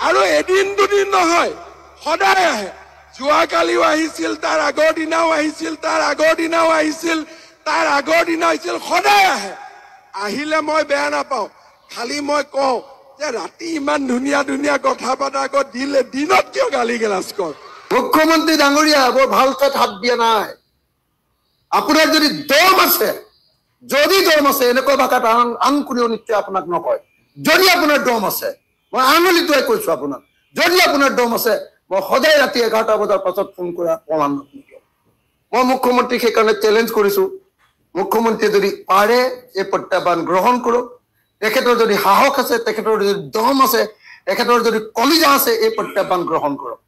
আৰু এদিন দুদিন নহয়, সদায় আহে। যোৱাকালিও আহিছিল, তাৰ আগৰ দিনাও আহিছিল, তাৰ আগৰ দিনাও আহিছিল, তাৰ আগৰ দিনা আহিছিল, সদায় আহে। আহিলে মই বেয়া নাপাওঁ, খালি মই কওঁ যে ৰাতি ইমান ধুনীয়া ধুনীয়া কথা পতা আগত দিলে, দিনত কিয় গালি গালাজ কৰ? মুখ্যমন্ত্ৰী ডাঙৰীয়া বৰ ভাল ঠাইত হাত দিয়া নাই। আপোনাৰ যদি দম আছে, এনেকুৱা ভাষাত আন কোনেও নিশ্চয় আপোনাক নকয়। যদি আপোনাৰ দম আছে, মই আঙুলিটোৱে কৈছো আপোনাক, যদি আপোনাৰ দম আছে, মই সদায় ৰাতি 11টা বজাৰ পাছত ফোন কৰা প্ৰমাণ নিদিওঁ। মই মুখ্যমন্ত্ৰীক সেইকাৰণে চেলেঞ্জ কৰিছো, মুখ্যমন্ত্ৰীয়ে যদি পাৰে এই প্ৰত্যাহ্বান গ্ৰহণ কৰক। তেখেতৰ যদি সাহস আছে, তেখেতৰ যদি দম আছে, তেখেতৰ যদি কলিজা আছে, এই প্ৰত্যাহ্বান গ্ৰহণ কৰক।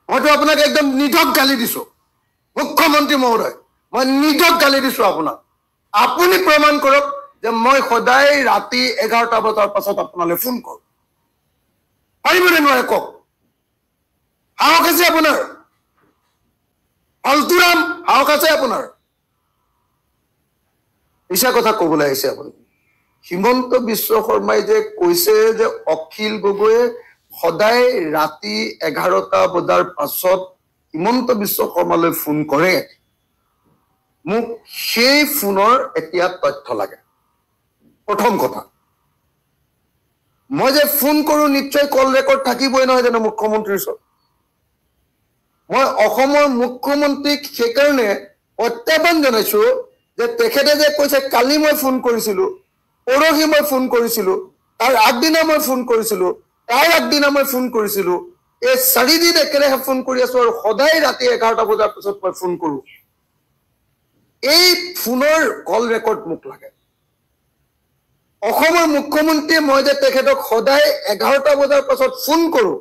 মইতো আপোনাক একদম নিধক গালি দিছো, মুখ্যমন্ত্ৰী মহোদয়, মই নিধক গালি দিছো আপোনাক। আপুনি প্ৰমাণ কৰক যে মই সদায় ৰাতি 11টা বজাৰ পাছত আপোনালৈ ফোন কৰো। পাৰিবনে নোৱাৰে কওক? সাহস আছে আপোনাৰ? ফালতুৰাম সাহস আছে আপোনাৰ? মিছা কথা কবলৈ আহিছে আপুনি। হিমন্ত বিশ্ব শৰ্মাই যে কৈছে যে অখিল গগৈয়ে সদায় ৰাতি 11টা বজাৰ পাছত হিমন্ত বিশ্ব শৰ্মালৈ ফোন কৰে, মোক সেই ফোনৰ এতিয়া তথ্য লাগে। প্ৰথম কথা, মই যে ফোন কৰো নিশ্চয় কল ৰেকৰ্ড থাকিবই নহয় জানো মুখ্যমন্ত্ৰীৰ ওচৰত? মই অসমৰ মুখ্যমন্ত্ৰীক সেইকাৰণে প্ৰত্যাহ্বান জনাইছো যে তেখেতে যে কৈছে কালি মই ফোন কৰিছিলো, পৰহি মই ফোন কৰিছিলো, তাৰ আগদিনা মই ফোন কৰিছিলো, তাৰ আগদিনা মই ফোন কৰিছিলো, এই 4 দিন একেৰাহে ফোন কৰি আছো আৰু সদায় ৰাতি 11টা বজাৰ পিছত মই ফোন কৰো। এই ফোনৰ কল ৰেকৰ্ড মোক লাগে। অসমৰ মুখ্যমন্ত্ৰীয়ে মই যে তেখেতক সদায় 11টা বজাৰ পাছত ফোন কৰো,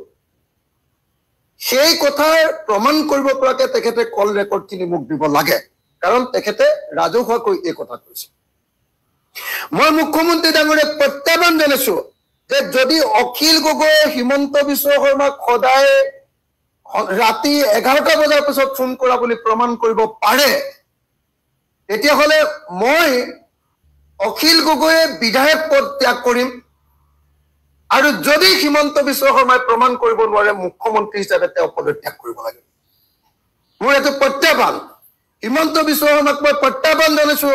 সেই কথাৰ প্ৰমাণ কৰিব পৰাকে তেখেতে কল ৰেকৰ্ডখিনি মোক দিব লাগে, কাৰণ তেখেতে ৰাজহুৱাকৈ এই কথা কৈছে। মই মুখ্যমন্ত্ৰী ডাঙৰীয়াক প্ৰত্যাহ্বান জনাইছো যে যদি অখিল গগৈয়ে হিমন্ত বিশ্ব শৰ্মাক সদায় ৰাতি 11টা বজাৰ পিছত ফোন কৰা বুলি প্ৰমাণ কৰিব পাৰে, তেতিয়াহ'লে মই অখিল গগৈয়ে বিধায়ক পদ ত্যাগ কৰিম। আৰু যদি হিমন্ত বিশ্ব শৰ্মাই প্ৰমাণ কৰিব নোৱাৰে, মুখ্যমন্ত্ৰী হিচাপে তেওঁ পদত্যাগ কৰিব লাগে। মোৰ এইটো প্ৰত্যাহ্বান। হিমন্ত বিশ্ব শৰ্মাক মই প্ৰত্যাহ্বান জনাইছো,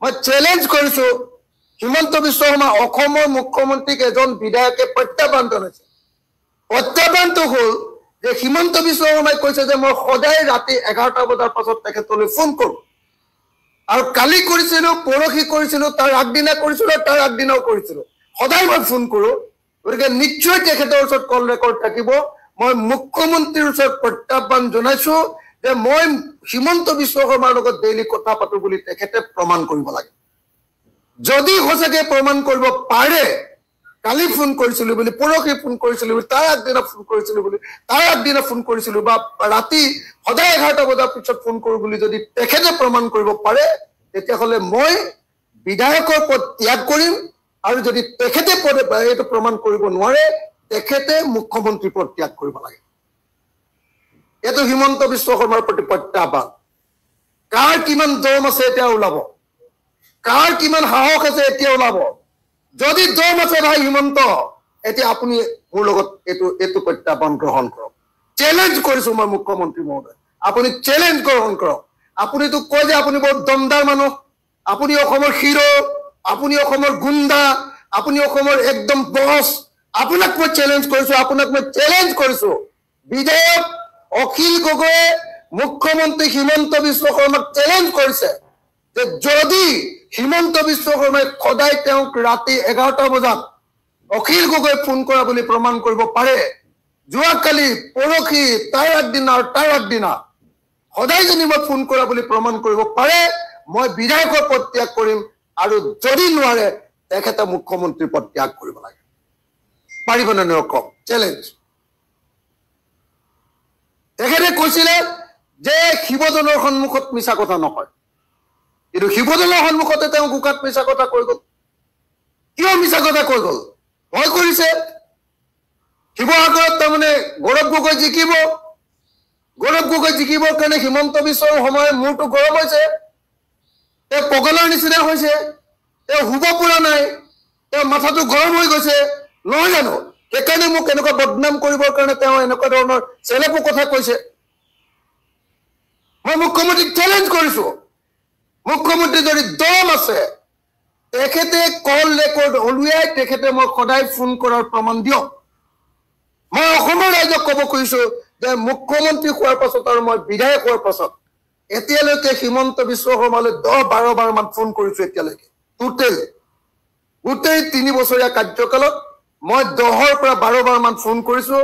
মই চেলেঞ্জ কৰিছো। হিমন্ত বিশ্ব শৰ্মা অসমৰ মুখ্যমন্ত্ৰীক এজন বিধায়কে প্ৰত্যাহ্বান জনাইছে। প্ৰত্যাহ্বানটো হ'ল যে হিমন্ত বিশ্ব শৰ্মাই কৈছে যে মই সদায় ৰাতি 11টা বজাৰ পাছত তেখেতলৈ ফোন কৰো, আৰু কালি কৰিছিলো, পৰহি কৰিছিলো, তাৰ আগদিনা কৰিছিলো, তাৰ আগদিনাও কৰিছিলো, সদায় মই ফোন কৰো। গতিকে নিশ্চয় তেখেতৰ ওচৰত কল ৰেকৰ্ড থাকিব। মই মুখ্যমন্ত্ৰীৰ ওচৰত প্ৰত্যাহ্বান জনাইছো যে মই হিমন্ত বিশ্ব শৰ্মাৰ লগত ডেইলি কথা পাতো বুলি তেখেতে প্ৰমাণ কৰিব লাগে। যদি সঁচাকে প্ৰমাণ কৰিব পাৰে, কালি ফোন কৰিছিলো বুলি, পৰহি ফোন কৰিছিলো বুলি, তাৰ আগদিনা ফোন কৰিছিলো বুলি, তাৰ আগদিনা ফোন কৰিছিলো, বা ৰাতি সদায় 11টা বজাৰ পিছত ফোন কৰো বুলি যদি তেখেতে প্ৰমাণ কৰিব পাৰে, তেতিয়াহ'লে মই বিধায়কৰ পদ ত্যাগ কৰিম। আৰু যদি তেখেতে এইটো প্ৰমাণ কৰিব নোৱাৰে, তেখেতে মুখ্যমন্ত্ৰী পদ ত্যাগ কৰিব লাগে। এইটো হিমন্ত বিশ্ব শৰ্মাৰ প্ৰতি প্ৰত্যাহ্বান। কাৰ কিমান দম আছে এতিয়া ওলাব, কাৰ কিমান সাহস আছে এতিয়া ওলাব। যদি দম আছে ভাই হিমন্ত, এতিয়া আপুনি মোৰ লগত এইটো প্ৰত্যাহ্বান গ্ৰহণ কৰক। চেলেঞ্জ কৰিছো মই মুখ্যমন্ত্ৰী মহোদয়, আপুনি চেলেঞ্জ গ্ৰহণ কৰক। আপুনিতো কয় যে আপুনি বৰ দমদাৰ মানুহ, আপুনি অসমৰ হিৰো, আপুনি অসমৰ গুণ্ডা, আপুনি অসমৰ একদম বছ। আপোনাক মই চেলেঞ্জ কৰিছো, বিধায়ক অখিল গগৈয়ে মুখ্যমন্ত্ৰী হিমন্ত বিশ্ব শৰ্মাক চেলেঞ্জ কৰিছে যে যদি হিমন্ত বিশ্ব শৰ্মাই সদায় তেওঁক ৰাতি 11টা বজাত অখিল গগৈ ফোন কৰা বুলি প্ৰমাণ কৰিব পাৰে, যোৱাকালি, পৰহি, তাৰ আগদিনা আৰু তাৰ আগদিনা সদায় যদি মই ফোন কৰা বুলি প্ৰমাণ কৰিব পাৰে, মই বিধায়কৰ পদ ত্যাগ কৰিম। আৰু যদি নোৱাৰে, তেখেতে মুখ্যমন্ত্ৰী পদ ত্যাগ কৰিব লাগে। পাৰিবনে নোৱাৰে কওক? চেলেঞ্জ। তেখেতে কৈছিলে যে শিৱজনৰ সন্মুখত মিছা কথা নকয়, কিন্তু শিৱজনৰ সন্মুখতে তেওঁ গোকাত মিছা কথা কৈ গ'ল। কিয় মিছা কথা কৈ গ'ল? ভয় কৰিছে। শিৱসাগৰত তাৰমানে গৌৰৱ গগৈ জিকিব, গৌৰৱ গগৈ জিকিবৰ কাৰণে হিমন্ত বিশ্বৰ সময়ত মূৰটো গৰম হৈছে, তেওঁ পগলাৰ নিচিনা হৈছে, তেওঁ শুব পৰা নাই, তেওঁ মাথাটো গৰম হৈ গৈছে, নহয় জানো? সেইকাৰণে মোক এনেকুৱা বদনাম কৰিবৰ কাৰণে তেওঁ এনেকুৱা ধৰণৰ চেলেপু কথা কৈছে মই মুখ্যমন্ত্ৰীক চ্যালেঞ্জ কৰিছো মুখ্যমন্ত্ৰী যদি দম আছে তেখেতে কল ৰেকৰ্ড উলিয়াই তেখেতে মই সদায় ফোন কৰাৰ প্ৰমাণ দিয়ক মই অসমৰ ৰাইজক ক'ব খুজিছো যে মুখ্যমন্ত্ৰী হোৱাৰ পাছত আৰু মই বিধায়ক হোৱাৰ পাছত এতিয়ালৈকে হিমন্ত বিশ্ব শৰ্মালৈ 10-12 বাৰ মান ফোন কৰিছো এতিয়ালৈকে টোটেল গোটেই 3 বছৰীয়া কাৰ্যকালত মই 10ৰ পৰা 12 বাৰ মান ফোন কৰিছো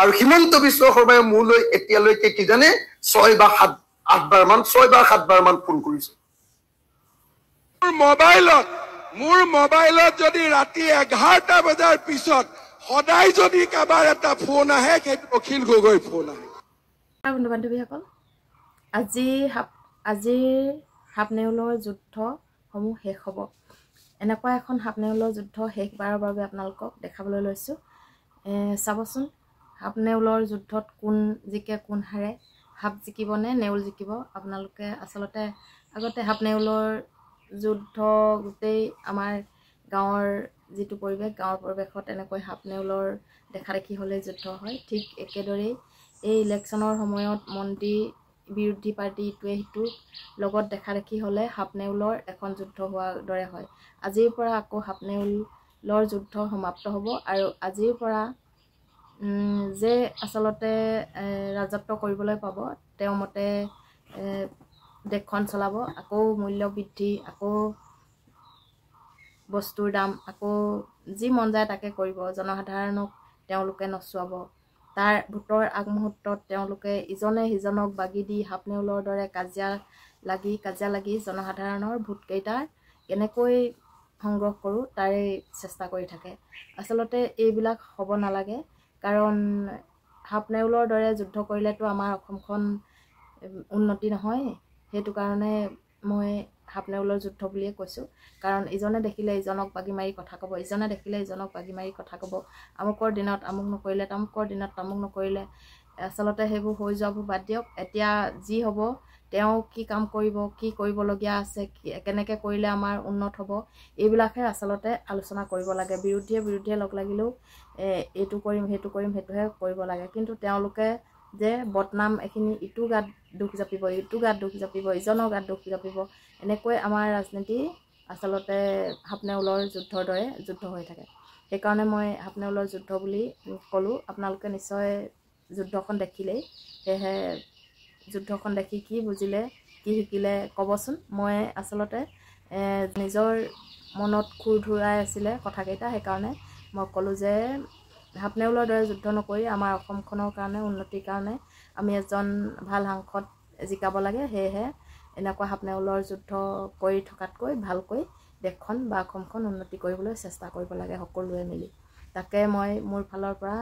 আৰু হিমন্ত বিশ্ব শৰ্মাই মোলৈ এতিয়ালৈকে কি জানে 6 বা 8 বাৰ মান 6 বা 7 বাৰ মান ফোন কৰিছে মোৰ মোবাইলত যদি ৰাতি 11টা বজাৰ পিছত সদায় যদি কাবাৰ এটা ফোন আহে সেইটো অখিল গগৈ ফোন আহে বন্ধু বান্ধৱীসকল আজিৰ হাপনেউলৰ যুদ্ধসমূহ শেষ হ'ব এনেকুৱা এখন হাপনেউলৰ যুদ্ধ শেষবাৰৰ বাবে আপোনালোকক দেখাবলৈ লৈছোঁ চাবচোন হাপনেউলৰ যুদ্ধত কোন জিকে কোন হাৰে হাপ জিকিবনে নেউল জিকিব আপোনালোকে আচলতে আগতে হাপনেউলৰ যুদ্ধ গোটেই আমাৰ গাঁৱৰ যিটো পৰিৱেশ গাঁৱৰ পৰিৱেশত এনেকৈ হাপনেউলৰ দেখা দেখি হ'লে যুদ্ধ হয় ঠিক একেদৰেই এই ইলেকশ্যনৰ সময়ত মন্ত্ৰী বিৰোধী পাৰ্টি ইটোৱে সিটোৰ লগত দেখা দেখি হ'লে হাপনেউলৰ এখন যুদ্ধ হোৱাৰ দৰে হয় আজিৰ পৰা আকৌ হাপনেউলৰ যুদ্ধ সমাপ্ত হ'ব আৰু আজিৰ পৰা যে আচলতে ৰাজত্ব কৰিবলৈ পাব তেওঁ মতে দেশখন চলাব আকৌ মূল্য বৃদ্ধি আকৌ বস্তুৰ দাম আকৌ যি মন যায় তাকে কৰিব জনসাধাৰণক তেওঁলোকে নচুৱাব তাৰ ভোটৰ আগমুহূৰ্তত তেওঁলোকে ইজনে সিজনক বাগি দি হাপনেউলৰ দৰে কাজিয়া লাগি জনসাধাৰণৰ ভোটকেইটা কেনেকৈ সংগ্ৰহ কৰোঁ তাৰে চেষ্টা কৰি থাকে আচলতে এইবিলাক হ'ব নালাগে কাৰণ হাপনেউলৰ দৰে যুদ্ধ কৰিলেতো আমাৰ অসমখন উন্নতি নহয় সেইটো কাৰণে মই হাপনেউলৰ যুদ্ধ বুলিয়ে কৈছোঁ কাৰণ ইজনে দেখিলে ইজনক বাগি মাৰি কথা ক'ব ইজনে দেখিলে ইজনক বাগি মাৰি কথা ক'ব আমুকৰ দিনত আমুক নকৰিলে তামুকৰ দিনত তামুক নকৰিলে আচলতে সেইবোৰ হৈ যোৱাবোৰ বাদ দিয়ক এতিয়া যি হ'ব তেওঁ কি কাম কৰিব কি কৰিবলগীয়া আছে কেনেকৈ কৰিলে আমাৰ উন্নত হ'ব এইবিলাকহে আচলতে আলোচনা কৰিব লাগে বিৰোধীয়ে লগ লাগিলেও এইটো কৰিম সেইটোহে কৰিব লাগে কিন্তু তেওঁলোকে যে বদনাম এখিনি ইটো গাত দুখ জাপিব ইজনৰ গাত দুখ জাপিব এনেকৈ আমাৰ ৰাজনীতি আচলতে হাপনেউলৰ যুদ্ধৰ দৰে যুদ্ধ হৈ থাকে সেইকাৰণে মই হাপনেউলৰ যুদ্ধ বুলি ক'লোঁ আপোনালোকে নিশ্চয় যুদ্ধখন দেখিলেই সেয়েহে যুদ্ধখন দেখি কি বুজিলে কি শিকিলে ক'বচোন মই আচলতে নিজৰ মনত খুৰ ধুৱাই আছিলে কথাকেইটা সেইকাৰণে মই ক'লোঁ যে হাপনেউলৰ দৰে যুদ্ধ নকৰি আমাৰ অসমখনৰ কাৰণে উন্নতিৰ কাৰণে আমি এজন ভাল সাংসদ জিকাব লাগে সেয়েহে এনেকুৱা হাপনেউলৰ যুদ্ধ কৰি থকাতকৈ ভালকৈ দেশখন বা অসমখন উন্নতি কৰিবলৈ চেষ্টা কৰিব লাগে সকলোৱে মিলি তাকে মই মোৰ ফালৰ পৰা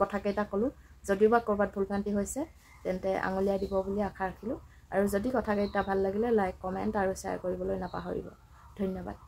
কথাকেইটা ক'লোঁ যদিও বা ক'ৰবাত ভুলভ্ৰান্তি হৈছে তেন্তে আঙুলিয়াই দিব বুলি আশা ৰাখিলোঁ আৰু যদি কথাকেইটা ভাল লাগিলে লাইক কমেণ্ট আৰু শ্বেয়াৰ কৰিবলৈ নাপাহৰিব ধন্যবাদ